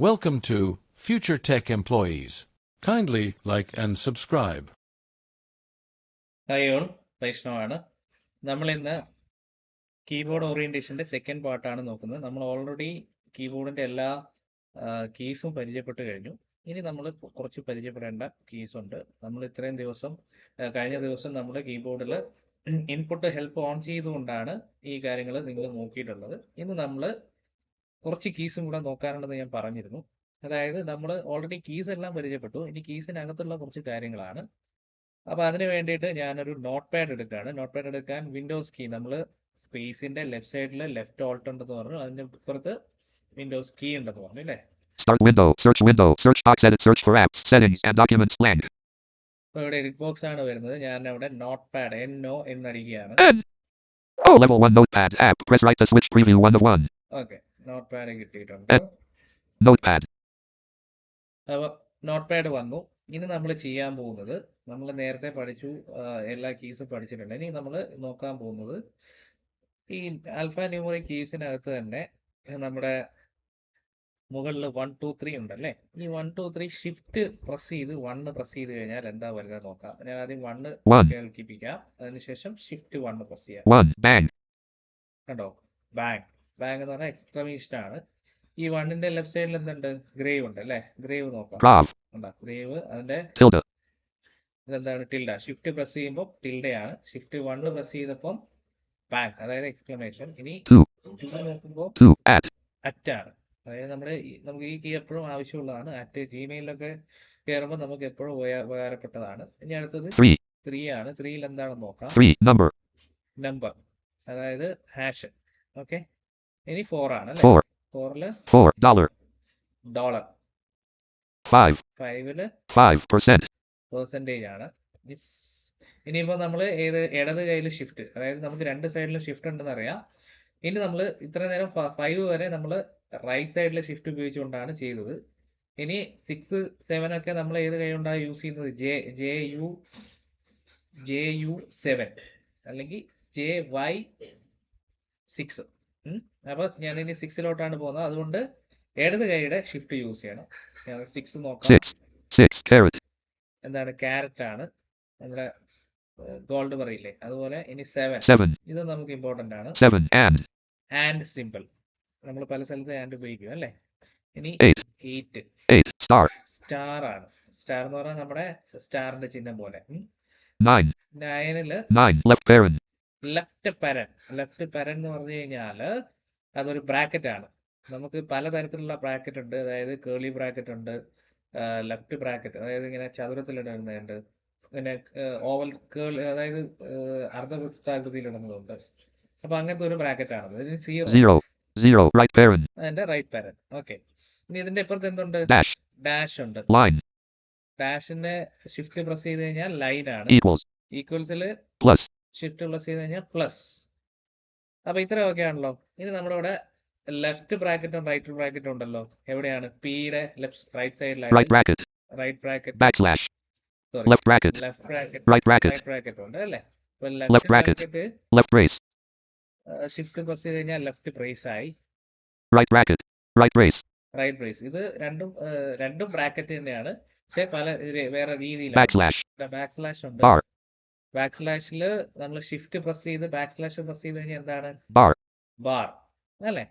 Welcome to Future Tech Employees. Kindly like and subscribe. Hi all, വൈഷ്ണവാണ്. നമ്മളിന്ന് keyboard ഓറിയൻറ്റേഷൻ്റെ second പാർട്ടാണ് നോക്കുന്നത്. നമ്മൾ ഓൾറെഡി കീബോർഡിൻ്റെ എല്ലാ കീസും പരിചയപ്പെട്ട് കഴിഞ്ഞു. ഇനി നമ്മൾ കുറച്ച് പരിചയപ്പെടേണ്ട കീസുണ്ട്. നമ്മൾ ഇത്രയും ദിവസം കഴിഞ്ഞ ദിവസം നമ്മുടെ കീബോർഡിൽ ഇൻപുട്ട് ഹെൽപ്പ് ഓൺ ചെയ്തുകൊണ്ടാണ് ഈ കാര്യങ്ങൾ നിങ്ങൾ നോക്കിയിട്ടുള്ളത്. ഇന്ന് നമ്മൾ കുറച്ച് കീസും കൂടെ നോക്കാനുണ്ടെന്ന് ഞാൻ പറഞ്ഞിരുന്നു. അതായത് നമ്മൾ ഓൾറെഡി കീസ് എല്ലാം പരിചയപ്പെട്ടു. ഇനി കീസിനകത്തുള്ള കുറച്ച് കാര്യങ്ങളാണ്. അപ്പോൾ അതിന് വേണ്ടിയിട്ട് ഞാനൊരു നോട്ട് പാഡ് എടുക്കുകയാണ്. നോട്ട് പാഡ് എടുക്കാൻ വിൻഡോസ് കീ, നമ്മൾ സ്പേസിന്റെ ലെഫ്റ്റ് സൈഡിൽ ലെഫ്റ്റ് ഓൾട്ട് ഉണ്ടെന്ന് പറഞ്ഞു, അതിന്റെ ഇപ്പുറത്ത് വിൻഡോസ് കീ ഉണ്ടെന്ന് പറഞ്ഞു അല്ലേ. Start window, search box, edit, search for apps, settings and documents blank. അപ്പോൾ ഇവിടെ എഡിറ്റ് ബോക്സ് ആണ് വരുന്നത്. ഞാൻ അവിടെ note pad NO എന്നടിക്കുകയാണ്. Level 1 notepad app, press right to switch preview 1 of 1. Okay, note pad കിട്ടിയിട്ടുണ്ട്. Notepad. അപ്പോൾ നോട്ട് പാഡ് വന്നു. ഇനി നമ്മൾ ചെയ്യാൻ പോകുന്നത്, നമ്മൾ നേരത്തെ പഠിച്ചു, എല്ലാ കീസും പഠിച്ചിട്ടുണ്ട്. ഇനി നമ്മൾ നോക്കാൻ പോകുന്നത് ഈ ആൽഫ ന്യൂമറിക് കീസിനകത്ത് തന്നെ നമ്മുടെ മുകളിൽ 1 2 3 ഉണ്ടല്ലേ. ഈ 1 2 3 ഷിഫ്റ്റ് പ്രസ് ചെയ്ത് 1 പ്രസ് ചെയ്ത് കഴിഞ്ഞാൽ എന്താ വരുന്നത് നോക്കാം. ഞാൻ ആദ്യം 1 കേൾക്കിപ്പിക്കാം, അതിനുശേഷം ഷിഫ്റ്റ് 1 പ്രസ് ചെയ്യാം. കണ്ടോ, ബാങ് എന്ന് പറഞ്ഞാൽ എക്സ്ക്ലമേഷൻ ആണ്. ഈ 1ന്റെ ലെഫ്റ്റ് സൈഡിൽ എന്തുണ്ട്, ഗ്രേവ് ഉണ്ട് അല്ലേ. ഗ്രേവ് നോക്കാം, ഗ്രേവ്. അതിന്റെ ഇതെന്താണ്, ടിൽഡ. ഷിഫ്റ്റ് പ്രസ് ചെയ്യുമ്പോൾ ടിൽഡയാണ്. ഷിഫ്റ്റ് 1 പ്രസ് ചെയ്തപ്പം ബാങ്, അതായത് എക്സ്ക്ലമേഷൻ. ഇനി നോക്കുമ്പോൾ അറ്റാണ്. അതായത് നമുക്ക് ഈ കീ എപ്പോഴും ആവശ്യമുള്ളതാണ്. അറ്റ് ജിമെയിലൊക്കെ കയറുമ്പോൾ നമുക്ക് എപ്പോഴും ഉപകാരപ്പെട്ടതാണ്. ഇനി അടുത്തത് 3 ആണ്. 3യിൽ എന്താണെന്ന് നോക്കാം, നമ്പർ, അതായത് ഹാഷ്. ഓക്കെ, ഇനി 4 ആണ് അല്ലേ. 4ല് ഡോളർ, 5ല് 5% ആണ്. ഇനിയിപ്പോൾ നമ്മൾ ഇടത് കയ്യിൽ ഷിഫ്റ്റ്, അതായത് നമുക്ക് രണ്ട് സൈഡിലും ഷിഫ്റ്റ് ഉണ്ടെന്ന് അറിയാം. ഇനി നമ്മൾ ഇത്ര നേരം 5 വരെ നമ്മൾ റൈറ്റ് സൈഡിലെ ഷിഫ്റ്റ് ഉപയോഗിച്ചുകൊണ്ടാണ് ചെയ്തത്. ഇനി 6 7 ഒക്കെ നമ്മൾ ഏത് കൈ കൊണ്ടാണ് യൂസ് ചെയ്യുന്നത്, JU7 അല്ലെങ്കിൽ JY6. അപ്പോൾ ഞാൻ ഇനി 6ലോട്ടാണ് പോകുന്നത്. അതുകൊണ്ട് ഇടത് കൈയുടെ ഷിഫ്റ്റ് യൂസ് ചെയ്യണം. 6 നോക്കാം, എന്താണ്, ക്യാരറ്റ് ആണ്, നമ്മുടെ ഗോൾഡ് പറയില്ലേ, അതുപോലെ. ഇനി 7, ഇത് നമുക്ക് ഇമ്പോർട്ടന്റ് ആണ്. ആൻഡ് സിമ്പിൾ, നമ്മൾ പല സ്ഥലത്ത് ആൻഡ് ഉപയോഗിക്കും അല്ലേ. ഇനി 8 സ്റ്റാർ ആണ്. സ്റ്റാർ എന്ന് പറഞ്ഞാൽ നമ്മുടെ സ്റ്റാറിന്റെ ചിഹ്നം പോലെ. 9ല് ലെഫ്റ്റ് പാരൻ എന്ന് പറഞ്ഞു കഴിഞ്ഞാൽ അതൊരു ബ്രാക്കറ്റ് ആണ്. നമുക്ക് പലതരത്തിലുള്ള ബ്രാക്കറ്റ് ഉണ്ട്. അതായത് കേളി ബ്രാക്കറ്റ് ഉണ്ട്, ലെഫ്റ്റ് ബ്രാക്കറ്റ്, അതായത് ഇങ്ങനെ ചതുരത്തിലിടുന്നുണ്ട്, പിന്നെ ഓവൽ കേൾ, അതായത് അർദ്ധവൃത്താകൃതിയിലിടുന്നതുണ്ട്. അപ്പൊ അങ്ങനത്തെ ഒരു ബ്രാക്കറ്റ് ആണ്. അതിന്റെ റൈറ്റ് പാരൻ. ഓക്കെ, ഇനി ഇതിന്റെ ഇപ്പുറത്ത് എന്തുണ്ട്, ഡാഷ് ഉണ്ട്. ഡാഷിന്റെ ഷിഫ്റ്റ് പ്രസ് ചെയ്ത് കഴിഞ്ഞാൽ ലൈൻ ആണ്. ഈക്വൽസില് ഷിഫ്റ്റ് പ്രസ് ചെയ്ത് കഴിഞ്ഞാൽ പ്ലസ്. അപ്പൊ ഇത്രയൊക്കെ ആണല്ലോ. ഇനി നമ്മുടെ ലെഫ്റ്റ് ബ്രാക്കറ്റും റൈറ്റ് ബ്രാക്കറ്റും ഉണ്ടല്ലോ. എവിടെയാണ്, പിയുടെ റൈറ്റ് സൈഡിലായിട്ട് റൈറ്റ് ബ്രാക്കറ്റ്, ലെഫ്റ്റ് ബ്രാക്കറ്റ് ഉണ്ട് അല്ലേ. ലെഫ്റ്റ് ഷിഫ്റ്റ് പ്രസ് ചെയ്ത് കഴിഞ്ഞാൽ ലെഫ്റ്റ് ബ്രേസ് ആയി. റൈറ്റ് ബ്രേസ്, ഇത് രണ്ടും ബ്രാക്കറ്റ് തന്നെയാണ്, പക്ഷെ പല വേറെ രീതിയിലാണ്. ബാക്ക് സ്ലാഷ് ഉണ്ട്. ബാക്ക് സ്ലാഷില് നമ്മൾ ഷിഫ്റ്റ് പ്രസ് ചെയ്ത് ബാക്ക് സ്ലാഷ് പ്രസ് ചെയ്ത് കഴിഞ്ഞാൽ എന്താണ്, ബാർ അല്ലേ.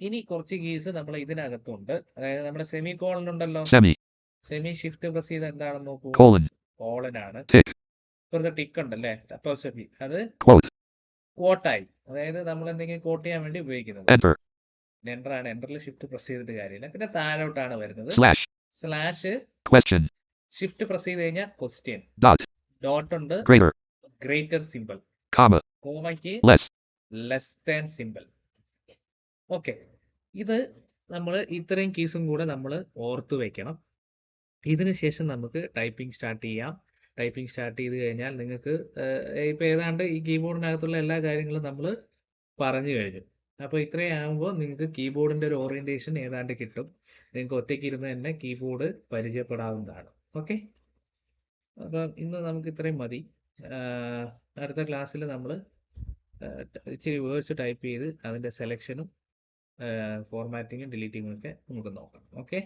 ഇനി കുറച്ച് കീസ് നമ്മൾ ഇതിനകത്തുണ്ട്. അതായത് നമ്മുടെ സെമി കോളൻ ഉണ്ടല്ലോ. സെമി ഷിഫ്റ്റ് പ്രസ് ചെയ്ത് എന്താണെന്ന് നോക്കൂ, കോളൻ ആണ്. ഇപ്പുറത്തെ ടിക്ക് ഉണ്ടല്ലേ, അപ്പോസ്ട്രോഫി, അത് ക്വോട്ടായി. അതായത് നമ്മൾ എന്തെങ്കിലും കോട്ട് ചെയ്യാൻ വേണ്ടി ഉപയോഗിക്കുന്നത്. എൻ്റർ ആണ്. എൻ്ററിൽ ഷിഫ്റ്റ് പ്രസ് ചെയ്തിട്ട് കാര്യമില്ല. പിന്നെ താഴോട്ടാണ് വരുന്നത് സ്ലാഷ്. ഷിഫ്റ്റ് പ്രസ് ചെയ്ത് കഴിഞ്ഞാൽ ക്വസ്റ്റ്യൻ, ഡോട്ട് ഉണ്ട്, ഗ്രേറ്റർ സിമ്പിൾ, കോമയ്ക്ക് ലെസ് ദാൻ സിമ്പിൾ. ഓക്കെ, ഇത് നമ്മൾ ഇത്രയും കീസും കൂടെ നമ്മൾ ഓർത്തു വെക്കണം. ഇതിന് ശേഷം നമുക്ക് ടൈപ്പിംഗ് സ്റ്റാർട്ട് ചെയ്യാം. ടൈപ്പിംഗ് സ്റ്റാർട്ട് ചെയ്ത് കഴിഞ്ഞാൽ നിങ്ങൾക്ക് ഇപ്പോൾ ഏതാണ്ട് ഈ കീബോർഡിനകത്തുള്ള എല്ലാ കാര്യങ്ങളും നമ്മൾ പറഞ്ഞു കഴിഞ്ഞു. അപ്പോൾ ഇത്രയും ആകുമ്പോൾ നിങ്ങൾക്ക് കീബോർഡിൻ്റെ ഒരു ഓറിയൻറ്റേഷൻ ഏതാണ്ട് കിട്ടും. നിങ്ങൾക്ക് ഒറ്റയ്ക്ക് ഇരുന്ന് തന്നെ കീബോർഡ് പരിചയപ്പെടാവുന്നതാണ്. ഓക്കെ, അപ്പം ഇന്ന് നമുക്ക് ഇത്രയും മതി. അടുത്ത ക്ലാസ്സിൽ നമ്മൾ ഇച്ചിരി വേർഡ്സ് ടൈപ്പ് ചെയ്ത് അതിൻ്റെ സെലക്ഷനും ഫോർമാറ്റിങ്ങും ഡിലീറ്റിങ്ങും ഒക്കെ നമുക്ക് നോക്കാം. ഓക്കെ.